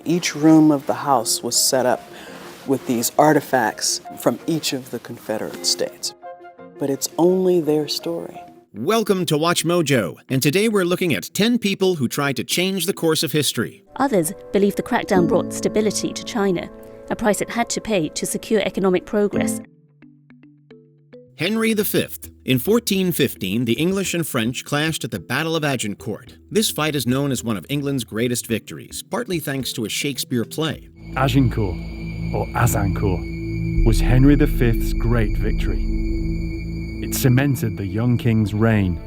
Each room of the house was set up with these artifacts from each of the Confederate states. But it's only their story. Welcome to Watch Mojo, and today we're looking at 10 people who tried to change the course of history. Others believe the crackdown brought stability to China, a price it had to pay to secure economic progress. Henry V. In 1415, the English and French clashed at the Battle of Agincourt. This fight is known as one of England's greatest victories, partly thanks to a Shakespeare play. Agincourt, or Azincourt, was Henry V's great victory. It cemented the young king's reign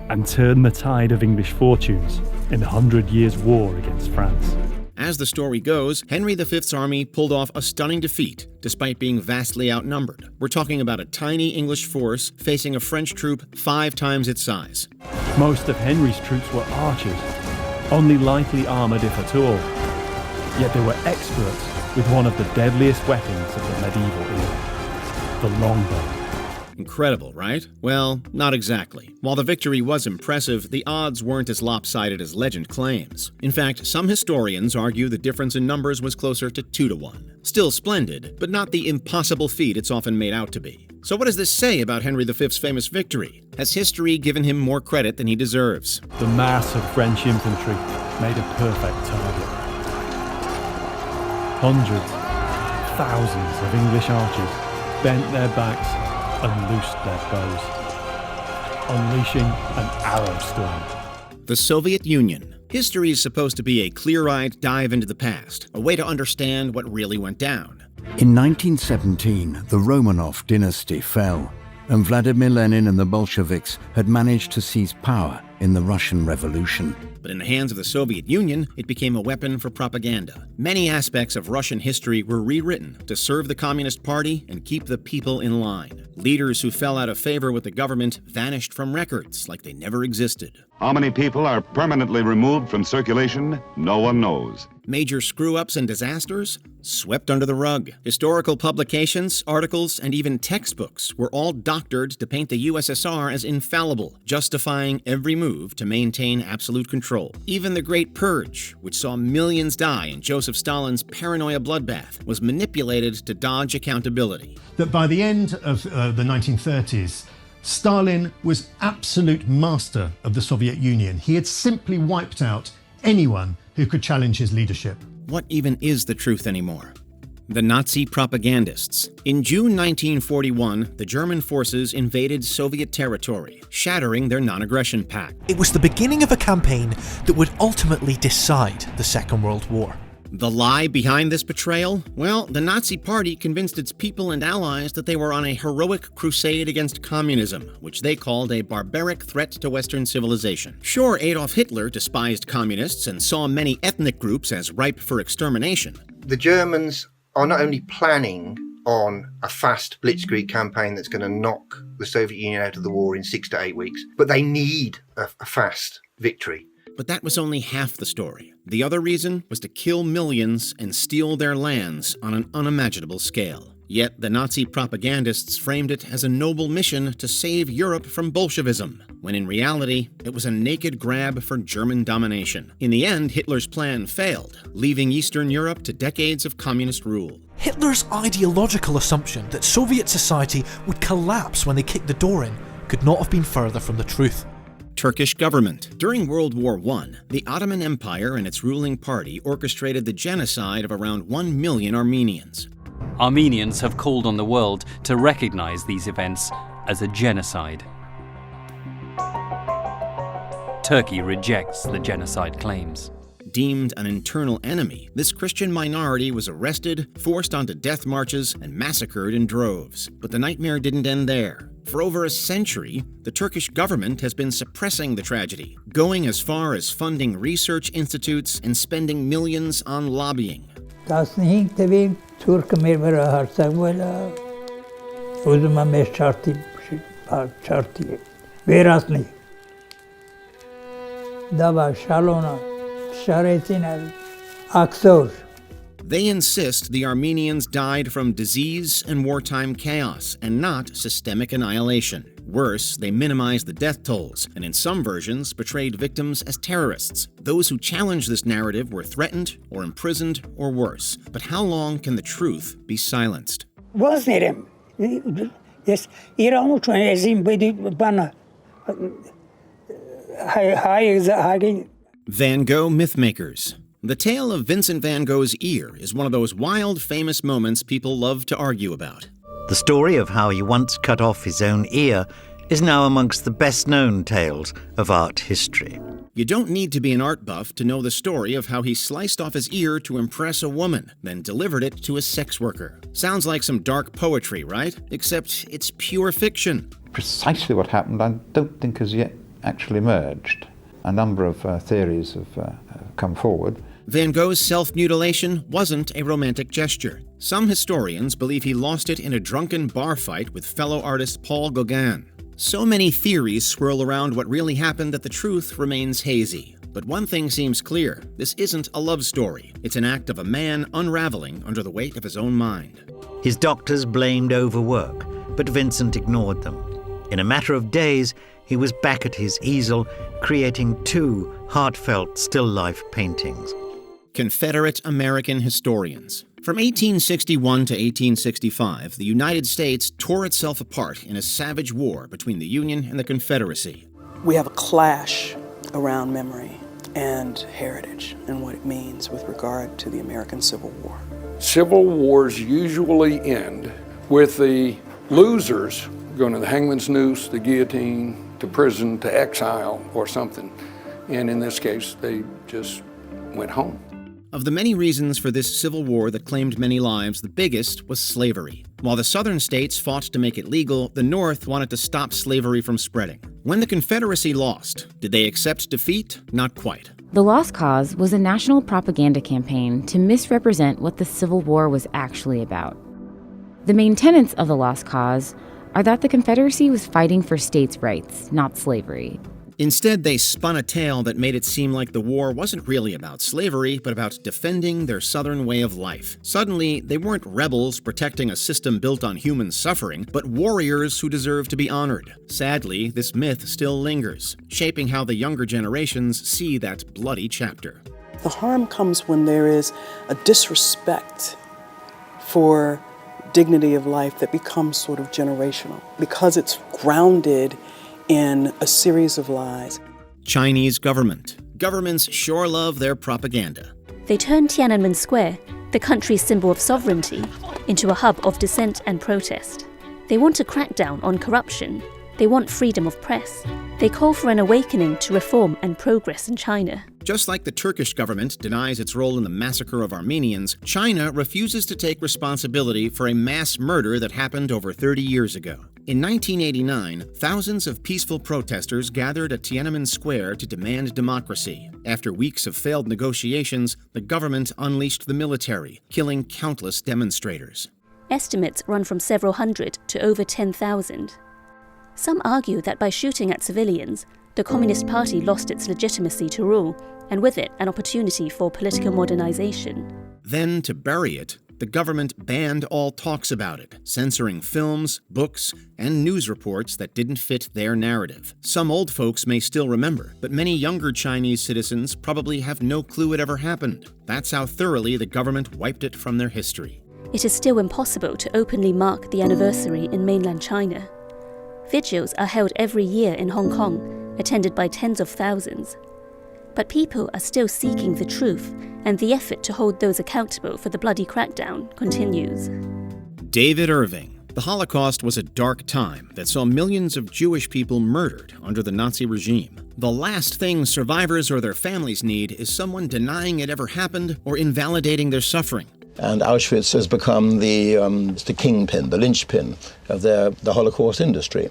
and turned the tide of English fortunes in the 100 Years' War against France. As the story goes, Henry V's army pulled off a stunning defeat, despite being vastly outnumbered. We're talking about a tiny English force facing a French troop 5 times its size. Most of Henry's troops were archers, only lightly armoured if at all. Yet they were experts with one of the deadliest weapons of the medieval era, the longbow. Incredible, right? Well, not exactly. While the victory was impressive, the odds weren't as lopsided as legend claims. In fact, some historians argue the difference in numbers was closer to 2-1. Still splendid, but not the impossible feat it's often made out to be. So what does this say about Henry V's famous victory? Has history given him more credit than he deserves? The mass of French infantry made a perfect target. Hundreds, thousands of English archers bent their backs and loosed their bows, unleashing an arrow storm. The Soviet Union. History is supposed to be a clear-eyed dive into the past, a way to understand what really went down. In 1917, the Romanov dynasty fell, and Vladimir Lenin and the Bolsheviks had managed to seize power in the Russian Revolution. But in the hands of the Soviet Union, it became a weapon for propaganda. Many aspects of Russian history were rewritten to serve the Communist Party and keep the people in line. Leaders who fell out of favor with the government vanished from records like they never existed. How many people are permanently removed from circulation? No one knows. Major screw-ups and disasters? Swept under the rug. Historical publications, articles, and even textbooks were all doctored to paint the USSR as infallible, justifying every move to maintain absolute control. Even the Great Purge, which saw millions die in Joseph Stalin's paranoia bloodbath, was manipulated to dodge accountability. That by the end of the 1930s, Stalin was absolute master of the Soviet Union. He had simply wiped out anyone who could challenge his leadership. What even is the truth anymore? The Nazi propagandists. In June 1941, the German forces invaded Soviet territory, shattering their non-aggression pact. It was the beginning of a campaign that would ultimately decide the Second World War. The lie behind this betrayal? Well, the Nazi Party convinced its people and allies that they were on a heroic crusade against communism, which they called a barbaric threat to Western civilization. Sure, Adolf Hitler despised communists and saw many ethnic groups as ripe for extermination. The Germans are not only planning on a fast blitzkrieg campaign that's going to knock the Soviet Union out of the war in 6 to 8 weeks, but they need a fast victory. But that was only half the story. The other reason was to kill millions and steal their lands on an unimaginable scale. Yet the Nazi propagandists framed it as a noble mission to save Europe from Bolshevism, when in reality, it was a naked grab for German domination. In the end, Hitler's plan failed, leaving Eastern Europe to decades of communist rule. Hitler's ideological assumption that Soviet society would collapse when they kicked the door in could not have been further from the truth. Turkish government. During World War I, the Ottoman Empire and its ruling party orchestrated the genocide of around 1 million Armenians. Armenians have called on the world to recognize these events as a genocide. Turkey rejects the genocide claims. Deemed an internal enemy, this Christian minority was arrested, forced onto death marches, and massacred in droves. But the nightmare didn't end there. For over a century, the Turkish government has been suppressing the tragedy, going as far as funding research institutes and spending millions on lobbying. They insist the Armenians died from disease and wartime chaos, and not systemic annihilation. Worse, they minimized the death tolls, and in some versions portrayed victims as terrorists. Those who challenged this narrative were threatened or imprisoned or worse. But how long can the truth be silenced? Yes, Van Gogh mythmakers. The tale of Vincent van Gogh's ear is one of those wild, famous moments people love to argue about. The story of how he once cut off his own ear is now amongst the best-known tales of art history. You don't need to be an art buff to know the story of how he sliced off his ear to impress a woman, then delivered it to a sex worker. Sounds like some dark poetry, right? Except it's pure fiction. Precisely what happened, I don't think has yet actually emerged. A number of theories have come forward. Van Gogh's self-mutilation wasn't a romantic gesture. Some historians believe he lost it in a drunken bar fight with fellow artist Paul Gauguin. So many theories swirl around what really happened that the truth remains hazy. But one thing seems clear. This isn't a love story. It's an act of a man unraveling under the weight of his own mind. His doctors blamed overwork, but Vincent ignored them. In a matter of days, he was back at his easel, creating 2 heartfelt still-life paintings. Confederate American historians. From 1861 to 1865, the United States tore itself apart in a savage war between the Union and the Confederacy. We have a clash around memory and heritage and what it means with regard to the American Civil War. Civil wars usually end with the losers going to the hangman's noose, the guillotine, to prison, to exile, or something. And in this case, they just went home. Of the many reasons for this civil war that claimed many lives, the biggest was slavery. While the southern states fought to make it legal, the North wanted to stop slavery from spreading. When the Confederacy lost, did they accept defeat? Not quite. The Lost Cause was a national propaganda campaign to misrepresent what the Civil War was actually about. The main tenets of the Lost Cause are that the Confederacy was fighting for states' rights, not slavery. Instead, they spun a tale that made it seem like the war wasn't really about slavery, but about defending their Southern way of life. Suddenly, they weren't rebels protecting a system built on human suffering, but warriors who deserve to be honored. Sadly, this myth still lingers, shaping how the younger generations see that bloody chapter. The harm comes when there is a disrespect for dignity of life that becomes sort of generational, because it's grounded in a series of lies. Chinese government. Governments sure love their propaganda. They turned Tiananmen Square, the country's symbol of sovereignty, into a hub of dissent and protest. They want to crack down on corruption. They want freedom of press. They call for an awakening to reform and progress in China. Just like the Turkish government denies its role in the massacre of Armenians, China refuses to take responsibility for a mass murder that happened over 30 years ago. In 1989, thousands of peaceful protesters gathered at Tiananmen Square to demand democracy. After weeks of failed negotiations, the government unleashed the military, killing countless demonstrators. Estimates run from several hundred to over 10,000. Some argue that by shooting at civilians, the Communist Party lost its legitimacy to rule, and with it, an opportunity for political modernization. Then, to bury it, the government banned all talks about it, censoring films, books, and news reports that didn't fit their narrative. Some old folks may still remember, but many younger Chinese citizens probably have no clue it ever happened. That's how thoroughly the government wiped it from their history. It is still impossible to openly mark the anniversary in mainland China. Vigils are held every year in Hong Kong, attended by tens of thousands. But people are still seeking the truth, and the effort to hold those accountable for the bloody crackdown continues. David Irving. The Holocaust was a dark time that saw millions of Jewish people murdered under the Nazi regime. The last thing survivors or their families need is someone denying it ever happened or invalidating their suffering. And Auschwitz has become the kingpin, the linchpin of the Holocaust industry,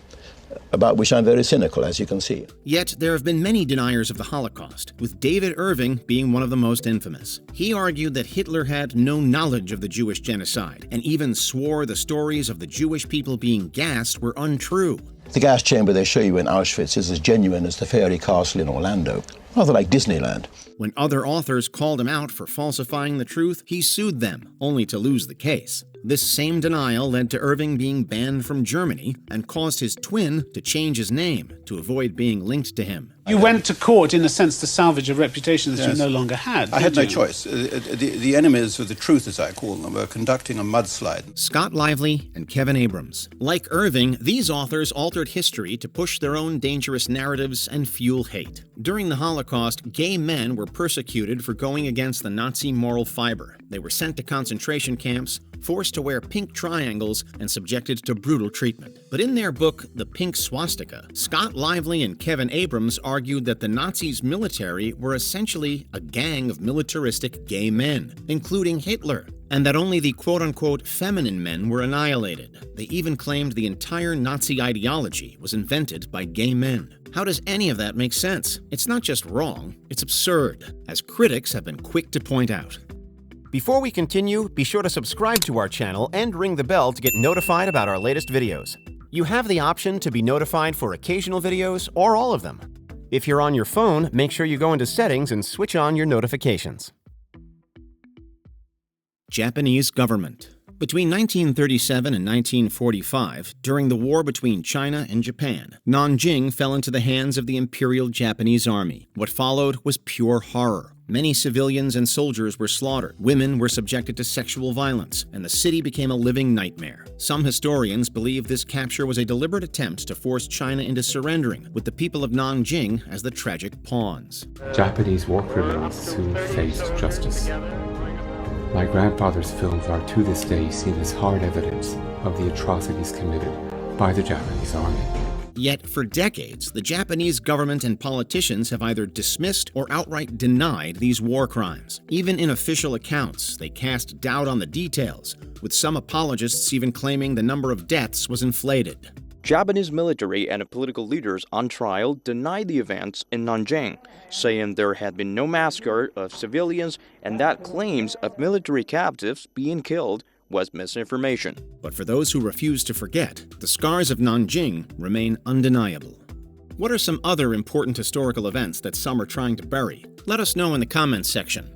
about which I'm very cynical, as you can see. Yet there have been many deniers of the Holocaust, with David Irving being one of the most infamous. He argued that Hitler had no knowledge of the Jewish genocide, and even swore the stories of the Jewish people being gassed were untrue. The gas chamber they show you in Auschwitz is as genuine as the fairy castle in Orlando, rather like Disneyland. When other authors called him out for falsifying the truth, he sued them, only to lose the case. This same denial led to Irving being banned from Germany and caused his twin to change his name to avoid being linked to him. You went to court, in a sense, to salvage a reputation that Yes. you no longer had. I had no you? choice. The enemies of the truth, as I call them, were conducting a mudslide. Scott Lively and Kevin Abrams. Like Irving, these authors altered history to push their own dangerous narratives and fuel hate. During the Holocaust, gay men were persecuted for going against the Nazi moral fiber. They were sent to concentration camps, forced to wear pink triangles, and subjected to brutal treatment. But in their book, The Pink Swastika, Scott Lively and Kevin Abrams argued that the Nazis' military were essentially a gang of militaristic gay men, including Hitler, and that only the quote-unquote feminine men were annihilated. They even claimed the entire Nazi ideology was invented by gay men. How does any of that make sense? It's not just wrong, it's absurd, as critics have been quick to point out. Before we continue, be sure to subscribe to our channel and ring the bell to get notified about our latest videos. You have the option to be notified for occasional videos or all of them. If you're on your phone, make sure you go into Settings and switch on your notifications. Japanese government. Between 1937 and 1945, during the war between China and Japan, Nanjing fell into the hands of the Imperial Japanese Army. What followed was pure horror. Many civilians and soldiers were slaughtered, women were subjected to sexual violence, and the city became a living nightmare. Some historians believe this capture was a deliberate attempt to force China into surrendering, with the people of Nanjing as the tragic pawns. Japanese war criminals who faced justice. My grandfather's films are to this day seen as hard evidence of the atrocities committed by the Japanese army. Yet, for decades, the Japanese government and politicians have either dismissed or outright denied these war crimes. Even in official accounts, they cast doubt on the details, with some apologists even claiming the number of deaths was inflated. Japanese military and political leaders on trial denied the events in Nanjing, saying there had been no massacre of civilians and that claims of military captives being killed was misinformation. But for those who refuse to forget, the scars of Nanjing remain undeniable. What are some other important historical events that some are trying to bury? Let us know in the comments section.